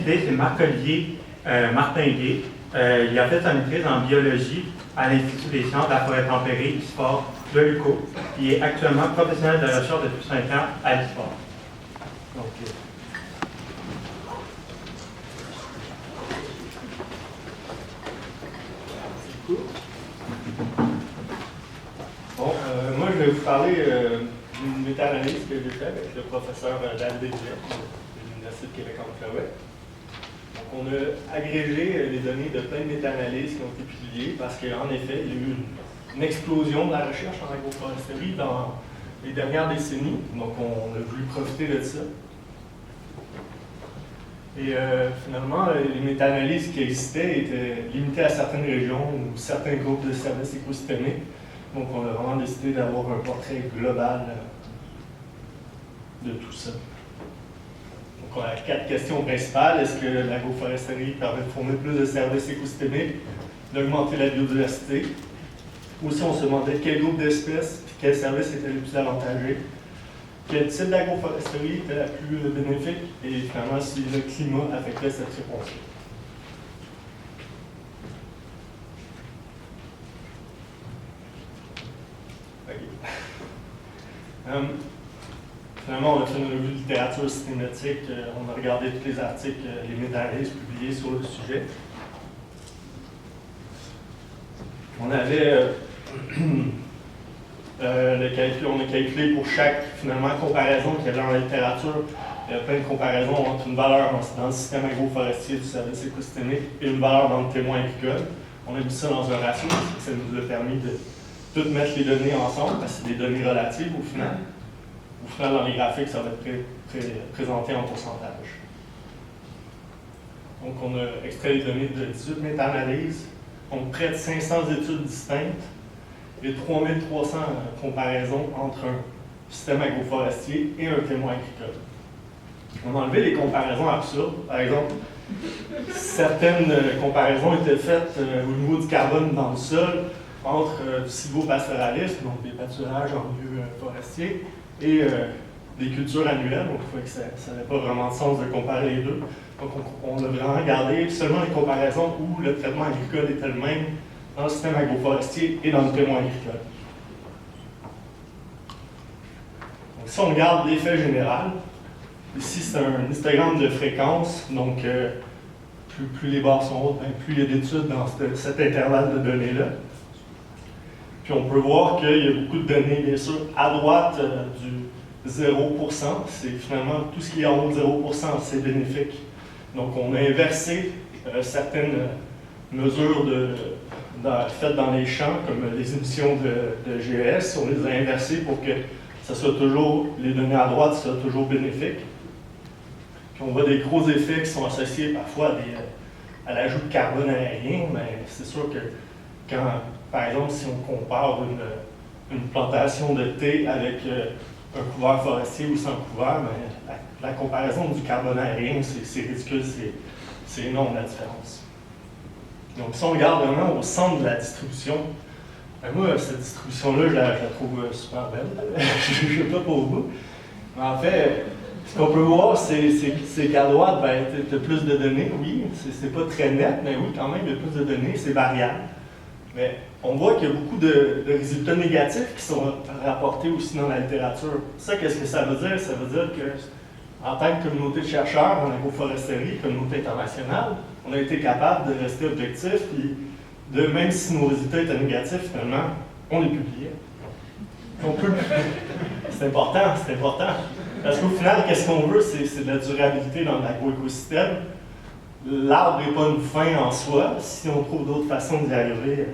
invité, c'est Marc-Olivier Martinguay. Il a fait sa maîtrise en biologie à l'Institut des sciences de la forêt tempérée ISFOR de l'UQO. Il est actuellement professionnel de recherche depuis 5 ans à l'ISFOR. Donc, moi, je vais vous parler d'une méta-analyse que j'ai faite avec le professeur David Deguet de l'Université de Québec-en-Outaouais. Donc, on a agrégé les données de plein de méta-analyses qui ont été publiées parce qu'en effet, il y a eu une explosion de la recherche en agroforesterie dans les dernières décennies. Donc, on a voulu profiter de ça. Et finalement, les méta-analyses qui existaient étaient limitées à certaines régions ou certains groupes de services écosystémiques. Donc, on a vraiment décidé d'avoir un portrait global de tout ça. Donc, on a 4 questions principales. Est-ce que l'agroforesterie permet de fournir plus de services écosystémiques, d'augmenter la biodiversité? Aussi, on se demandait quel groupe d'espèces et quels services étaient les plus avantageux. Quel type d'agroforesterie était la plus bénéfique? Et finalement, si le climat affectait cette réponse-là. Finalement, on a fait une revue de littérature systématique, on a regardé tous les articles, les méta-analyses publiés sur le sujet. On avait on a calculé pour chaque finalement comparaison qu'il y avait dans la littérature, il y a plein de comparaisons entre une valeur dans le système agroforestier du service écosystémique et une valeur dans le témoin agricole. On a mis ça dans un ratio, ça nous a permis de toutes mettre les données ensemble, parce que c'est des données relatives au final. Au final, dans les graphiques, ça va être présenté en pourcentage. Donc, on a extrait les données de 18 méta-analyses, donc près de 500 études distinctes et 3300 comparaisons entre un système agroforestier et un témoin agricole. On a enlevé les comparaisons absurdes. Par exemple, certaines comparaisons étaient faites au niveau du carbone dans le sol, entre du silvopastoralisme, donc des pâturages en milieu forestier, et des cultures annuelles. Donc, il faut que ça n'avait pas vraiment de sens de comparer les deux. Donc, on a vraiment regardé seulement les comparaisons où le traitement agricole était le même dans le système agroforestier et dans le témoin agricole. Donc, si on regarde l'effet général, ici, c'est un histogramme de fréquence. Donc, plus les barres sont hautes, plus il y a d'études dans cet intervalle de données-là. Puis on peut voir qu'il y a beaucoup de données, bien sûr, à droite du 0%. C'est finalement tout ce qui est en haut de 0%, c'est bénéfique. Donc on a inversé certaines mesures faites dans les champs, comme les émissions de GES. On les a inversées pour que ça soit toujours, les données à droite soient toujours bénéfiques. Puis on voit des gros effets qui sont associés parfois à l'ajout de carbone aérien, mais c'est sûr que quand, par exemple, si on compare une plantation de thé avec un couvert forestier ou sans couvert, la comparaison du carbone aérien, c'est ridicule, c'est énorme la différence. Donc, si on regarde vraiment au centre de la distribution, moi, cette distribution-là, je la trouve super belle. Je ne sais pas pour vous. Mais en fait, ce qu'on peut voir, c'est qu'à droite, tu as plus de données, oui. C'est pas très net, mais oui, quand même, il y a plus de données, c'est variable. Mais on voit qu'il y a beaucoup de résultats négatifs qui sont rapportés aussi dans la littérature. Ça, qu'est-ce que ça veut dire? Ça veut dire qu'en tant que communauté de chercheurs en agroforesterie, communauté internationale, on a été capable de rester objectif, et même si nos résultats étaient négatifs, finalement, on les publiait. C'est important, c'est important. Parce qu'au final, qu'est-ce qu'on veut? C'est de la durabilité dans l'agroécosystème. L'arbre n'est pas une fin en soi. Si on trouve d'autres façons d'y arriver,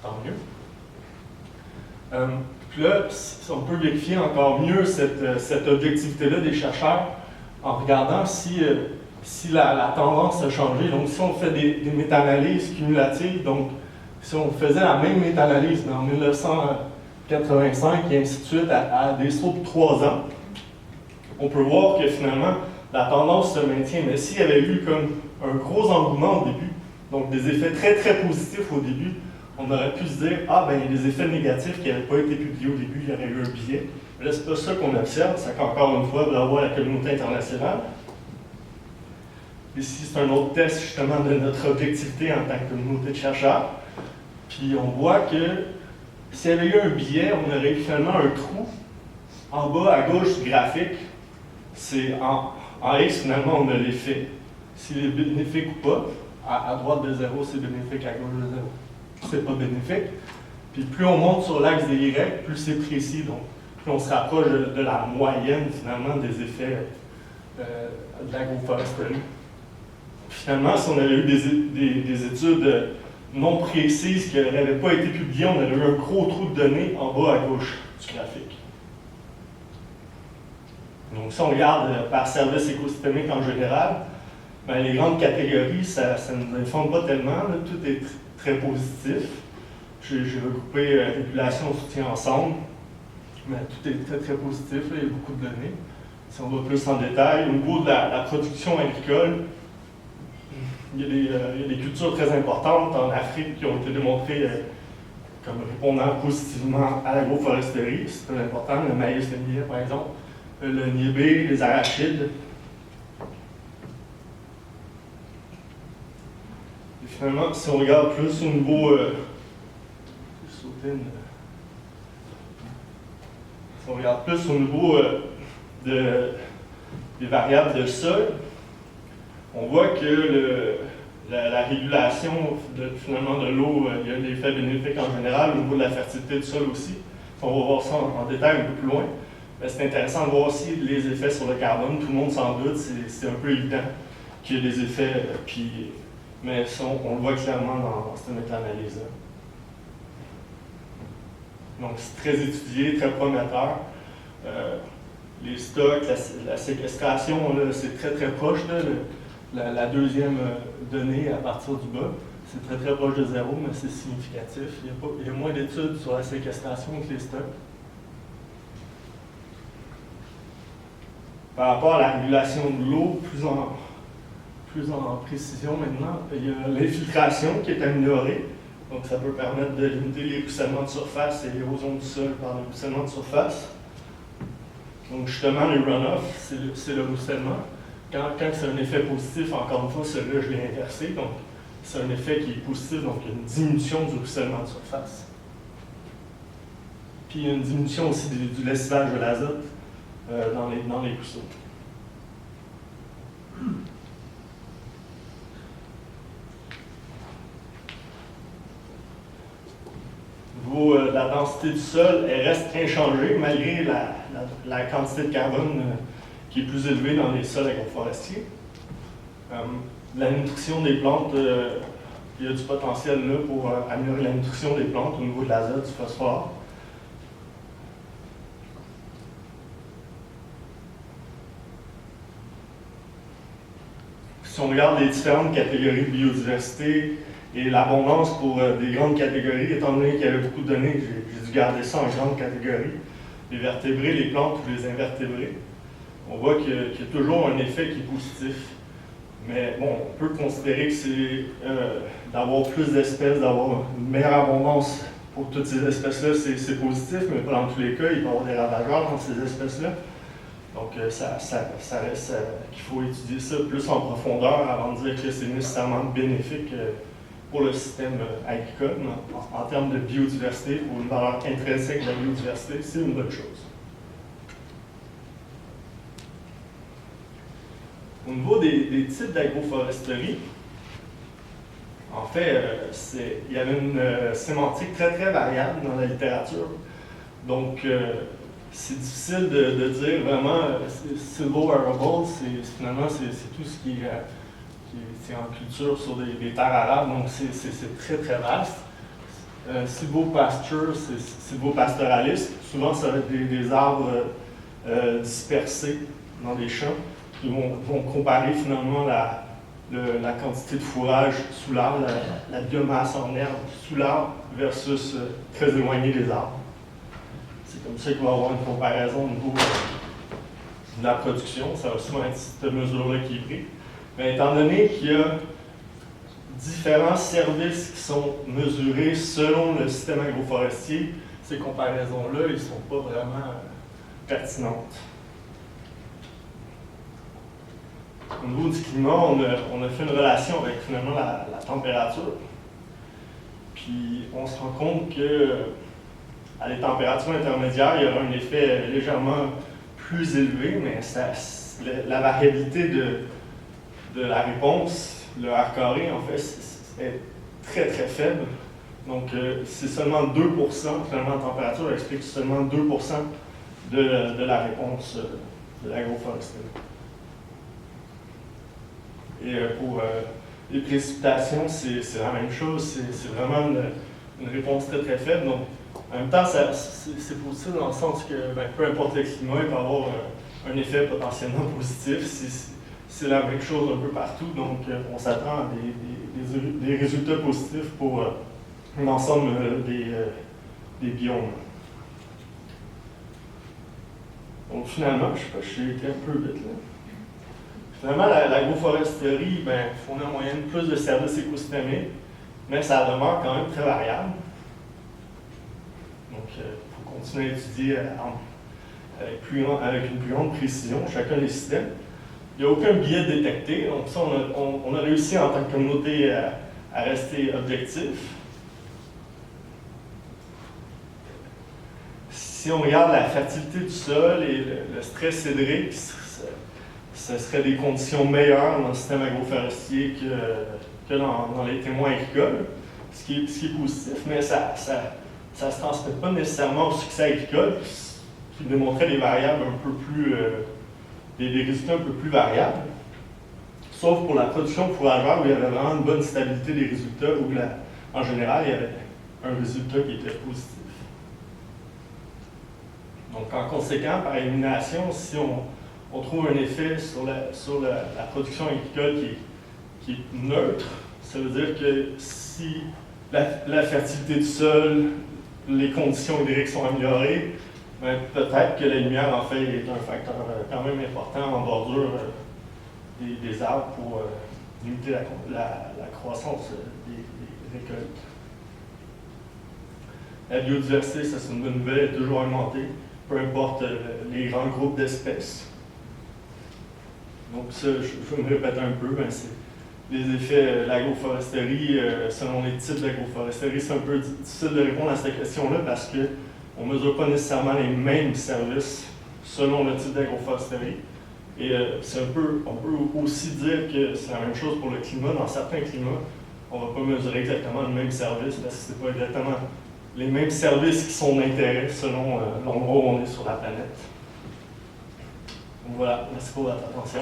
tant mieux. Puis là, on peut vérifier encore mieux cette objectivité-là des chercheurs en regardant si la tendance a changé. Donc, si on fait des méta-analyses cumulatives, donc si on faisait la même méta-analyse en 1985 et ainsi de suite à des sauts de 3 ans, on peut voir que finalement, la tendance se maintient. Mais s'il y avait eu comme un gros engouement au début, donc des effets très très positifs au début, on aurait pu se dire, il y a des effets négatifs qui n'avaient pas été publiés au début, il y aurait eu un biais. Mais là, c'est pas ça qu'on observe, c'est qu'encore une fois, bravo à la communauté internationale. Ici, c'est un autre test justement de notre objectivité en tant que communauté de chercheurs. Puis on voit que s'il y avait eu un biais, on aurait finalement un trou en bas à gauche du graphique. C'est en X, finalement, on a l'effet. S'il est bénéfique ou pas, à droite de 0, c'est bénéfique, à gauche de 0, c'est pas bénéfique. Puis plus on monte sur l'axe des Y, plus c'est précis. Donc, plus on se rapproche de la moyenne, finalement, des effets de l'agroforesterie. Finalement, si on avait eu des études non précises qui n'avaient pas été publiées, on aurait eu un gros trou de données en bas à gauche du graphique. Donc, si on regarde par service écosystémique en général, ben, les grandes catégories, ça ne nous informe pas tellement. Là. Tout est très positif. J'ai regroupé régulation et soutien ensemble. Mais tout est très, très positif. Là. Il y a beaucoup de données. Si on va plus en détail, au niveau de la production agricole, il y a des cultures très importantes en Afrique qui ont été démontrées comme répondant positivement à l'agroforesterie. C'est très important. Le maïs, le millet, par exemple. Le niébé, les arachides. Et finalement, si on regarde plus au niveau... si on regarde plus au niveau des variables de sol, on voit que la régulation finalement de l'eau, il y a des effets bénéfiques en général, au niveau de la fertilité du sol aussi. On va voir ça en détail un peu plus loin. C'est intéressant de voir aussi les effets sur le carbone. Tout le monde s'en doute, c'est un peu évident qu'il y a des effets, mais ça, on le voit clairement dans cette méta-analyse-là. Donc, c'est très étudié, très prometteur. Les stocks, la séquestration, c'est très très proche. Là, la deuxième donnée à partir du bas, c'est très très proche de 0, mais c'est significatif. Il y a moins d'études sur la séquestration que les stocks. Par rapport à la régulation de l'eau, plus en précision maintenant, il y a l'infiltration qui est améliorée. Donc, ça peut permettre de limiter les ruissellements de surface et l'érosion du sol par le ruissellement de surface. Donc, justement, les runoffs, c'est le ruissellement. Quand c'est un effet positif, encore une fois, celui-là, je l'ai inversé. Donc, c'est un effet qui est positif, donc il y a une diminution du ruissellement de surface. Puis, il y a une diminution aussi du lessivage de l'azote dans les ruisseaux. Au niveau de la densité du sol, elle reste inchangée malgré la quantité de carbone qui est plus élevée dans les sols agroforestiers. La nutrition des plantes, il y a du potentiel là pour améliorer la nutrition des plantes au niveau de l'azote, du phosphore. Si on regarde les différentes catégories de biodiversité et l'abondance pour des grandes catégories, étant donné qu'il y avait beaucoup de données, j'ai dû garder ça en grandes catégories. Les vertébrés, les plantes ou les invertébrés. On voit qu'il y a toujours un effet qui est positif. Mais bon, on peut considérer que c'est d'avoir plus d'espèces, d'avoir une meilleure abondance pour toutes ces espèces-là, c'est positif, mais pas dans tous les cas, il peut y avoir des ravageurs dans ces espèces-là. Donc, ça reste qu'il faut étudier ça plus en profondeur avant de dire que c'est nécessairement bénéfique pour le système agricole. En termes de biodiversité, pour une valeur intrinsèque de la biodiversité, c'est une bonne chose. Au niveau des types d'agroforesterie, en fait, il y avait une sémantique très très variable dans la littérature. Donc, c'est difficile de dire vraiment silvo-arable, finalement c'est tout ce qui est en culture sur des terres arables, donc c'est très très vaste. Silvopasture, c'est silvopastoraliste. Souvent ça va être des arbres dispersés dans des champs qui vont comparer finalement la quantité de fourrage sous l'arbre, la biomasse en herbe sous l'arbre versus très éloigné des arbres. C'est comme ça qu'il va y avoir une comparaison au niveau de la production. Ça va souvent être cette mesure-là qui est prise. Mais étant donné qu'il y a différents services qui sont mesurés selon le système agroforestier, ces comparaisons-là, ils ne sont pas vraiment pertinentes. au niveau du climat, on a fait une relation avec finalement la température. Puis on se rend compte que à des températures intermédiaires, il y aura un effet légèrement plus élevé, mais la variabilité de la réponse, le R carré, en fait, est très très faible. Donc c'est seulement 2%, finalement, la température explique seulement 2% de la réponse de l'agroforesterie. Et pour les précipitations, c'est la même chose, c'est vraiment une réponse très très faible. Donc, en même temps, c'est positif dans le sens que peu importe le climat, il peut avoir un effet potentiellement positif. C'est la même chose un peu partout, donc on s'attend à des résultats positifs pour l'ensemble des biomes. Donc finalement, je sais pas, j'ai été un peu vite là. Finalement, l'agroforesterie fournit en moyenne plus de services écosystémiques, mais ça demeure quand même très variable. Donc, il faut continuer à étudier avec une plus grande précision chacun des systèmes. Il n'y a aucun biais détecté, donc ça, on a réussi en tant que communauté à rester objectif. Si on regarde la fertilité du sol et le stress hydrique, ce serait des conditions meilleures dans le système agroforestier que dans les témoins agricoles, ce qui est positif, mais ça ne se transmet pas nécessairement au succès agricole, qui démontrait des variables un peu plus, des résultats un peu plus variables, sauf pour la production fourragère où il y avait vraiment une bonne stabilité des résultats, où en général il y avait un résultat qui était positif. Donc en conséquent, par élimination, si on trouve un effet sur la production agricole qui est neutre, ça veut dire que si la fertilité du sol, les conditions hydriques sont améliorées, peut-être que la lumière, en fait, est un facteur quand même important en bordure des arbres pour limiter la croissance des récoltes. La biodiversité, ça c'est une bonne nouvelle, elle est toujours augmentée, peu importe les grands groupes d'espèces. Donc ça, je me répète un peu, c'est les effets de l'agroforesterie, selon les types d'agroforesterie, c'est un peu difficile de répondre à cette question-là parce qu'on ne mesure pas nécessairement les mêmes services selon le type d'agroforesterie. Et on peut aussi dire que c'est la même chose pour le climat. Dans certains climats, on ne va pas mesurer exactement le même service parce que ce n'est pas exactement les mêmes services qui sont d'intérêt selon l'endroit où on est sur la planète. Donc voilà, merci pour votre attention.